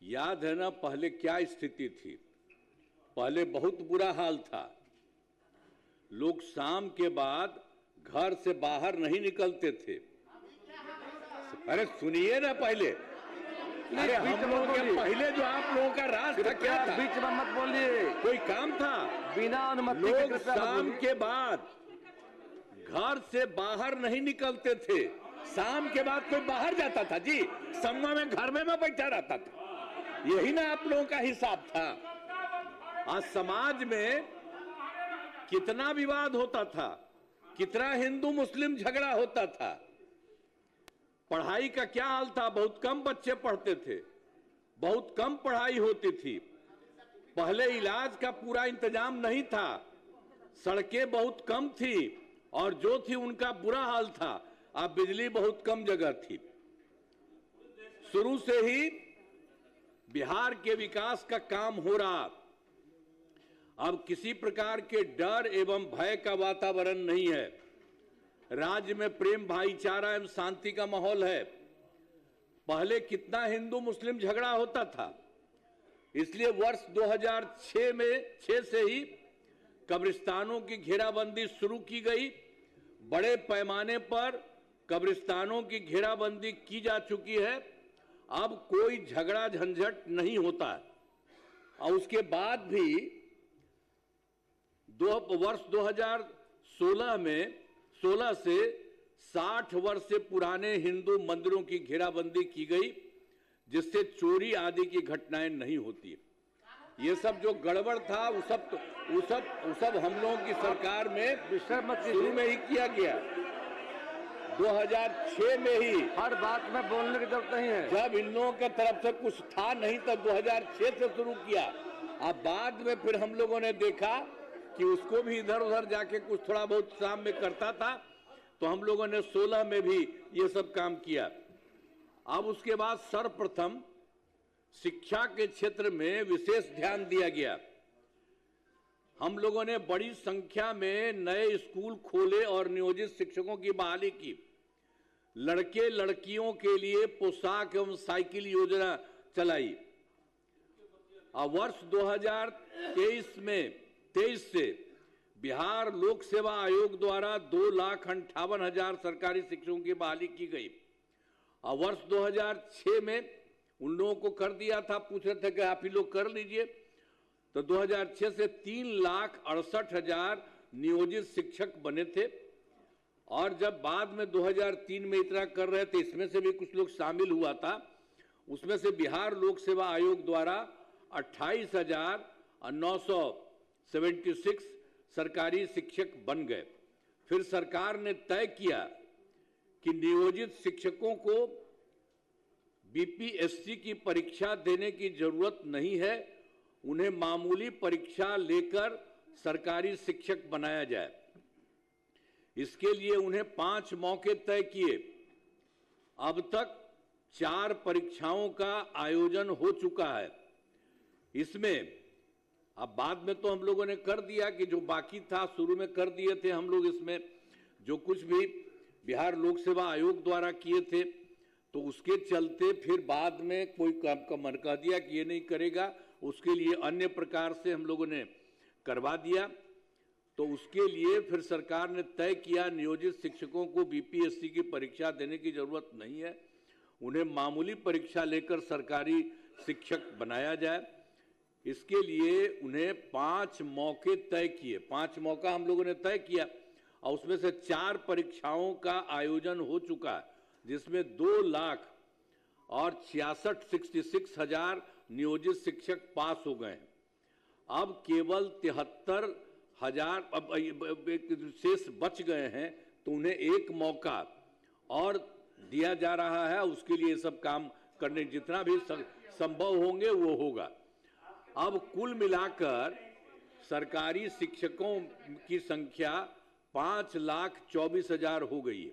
याद है ना पहले क्या स्थिति थी? पहले बहुत बुरा हाल था। लोग शाम के बाद घर से बाहर नहीं निकलते थे। अरे सुनिए ना पहले, अरे हम लोग के पहले जो आप लोगों का राज था क्या था? बीच में मत बोलिए। कोई काम था? बिना अनुमति लोग शाम के बाद घर से बाहर नहीं निकलते थे। शाम के बाद कोई बाहर जाता था जी? सम्मा में घर में मैं बैठा रहता था। यही ना आप लोगों का हिसाब था। आज समाज में कितना विवाद होता था, कितना हिंदू मुस्लिम झगड़ा होता था। पढ़ाई का क्या हाल था? बहुत कम बच्चे पढ़ते थे, बहुत कम पढ़ाई होती थी। पहले इलाज का पूरा इंतजाम नहीं था, सड़कें बहुत कम थी और जो थी उनका बुरा हाल था। अब बिजली बहुत कम जगह थी। शुरू से ही बिहार के विकास का काम हो रहा। अब किसी प्रकार के डर एवं भय का वातावरण नहीं है। राज्य में प्रेम, भाईचारा एवं शांति का माहौल है। पहले कितना हिंदू मुस्लिम झगड़ा होता था, इसलिए वर्ष 2006 से ही कब्रिस्तानों की घेराबंदी शुरू की गई। बड़े पैमाने पर कब्रिस्तानों की घेराबंदी की जा चुकी है। अब कोई झगड़ा झंझट नहीं होता है। और उसके बाद भी वर्ष 2016 से 60 वर्ष से पुराने हिंदू मंदिरों की घेराबंदी की गई, जिससे चोरी आदि की घटनाएं नहीं होती। ये सब जो गड़बड़ था वो सब हम लोगों की सरकार में शुरू में ही किया गया। 2006 में ही। हर बात में बोलने की जरूरत नहीं है। जब इन लोगों की तरफ से कुछ था नहीं तब 2006 से शुरू किया। अब बाद में फिर हम लोगों ने देखा कि उसको भी इधर उधर जाके कुछ थोड़ा बहुत शाम में करता था, तो हम लोगों ने 16 में भी ये सब काम किया। अब उसके बाद सर्वप्रथम शिक्षा के क्षेत्र में विशेष ध्यान दिया गया। हम लोगों ने बड़ी संख्या में नए स्कूल खोले और नियोजित शिक्षकों की बहाली की। लड़के लड़कियों के लिए पोशाक एवं साइकिल योजना चलाई। वर्ष 2023 से बिहार लोक सेवा आयोग द्वारा 2,58,000 सरकारी शिक्षकों की बहाली की गई। और वर्ष 2006 में उन लोगों को कर दिया था, पूछ रहे थे कि आप ही लोग कर लीजिए, तो 2006 से 3,68,000 नियोजित शिक्षक बने थे। और जब बाद में 2003 में इतना कर रहे थे, इसमें से भी कुछ लोग शामिल हुआ था। उसमें से बिहार लोक सेवा आयोग द्वारा 28,976 सरकारी शिक्षक बन गए। फिर सरकार ने तय किया कि नियोजित शिक्षकों को बीपीएससी की परीक्षा देने की जरूरत नहीं है, उन्हें मामूली परीक्षा लेकर सरकारी शिक्षक बनाया जाए। इसके लिए उन्हें 5 मौके तय किए। अब तक 4 परीक्षाओं का आयोजन हो चुका है। इसमें अब बाद में तो हम लोगों ने कर दिया कि जो बाकी था शुरू में कर दिए थे हम लोग। इसमें जो कुछ भी बिहार लोक सेवा आयोग द्वारा किए थे, तो उसके चलते फिर बाद में कोई काम का मन कह दिया कि ये नहीं करेगा, उसके लिए अन्य प्रकार से हम लोगों ने करवा दिया। तो उसके लिए फिर सरकार ने तय किया नियोजित शिक्षकों को बीपीएससी की परीक्षा देने की जरूरत नहीं है, उन्हें मामूली परीक्षा लेकर सरकारी शिक्षक बनाया जाए। इसके लिए उन्हें 5 मौके तय किए। 5 मौका हम लोगों ने तय किया और उसमें से 4 परीक्षाओं का आयोजन हो चुका है, जिसमें 2,66,000 नियोजित शिक्षक पास हो गए हैं। अब केवल 73,000 शेष बच गए हैं, तो उन्हें 1 मौका और दिया जा रहा है। उसके लिए सब काम करने जितना भी संभव होंगे वो होगा। अब कुल मिलाकर सरकारी शिक्षकों की संख्या 5,24,000 हो गई है।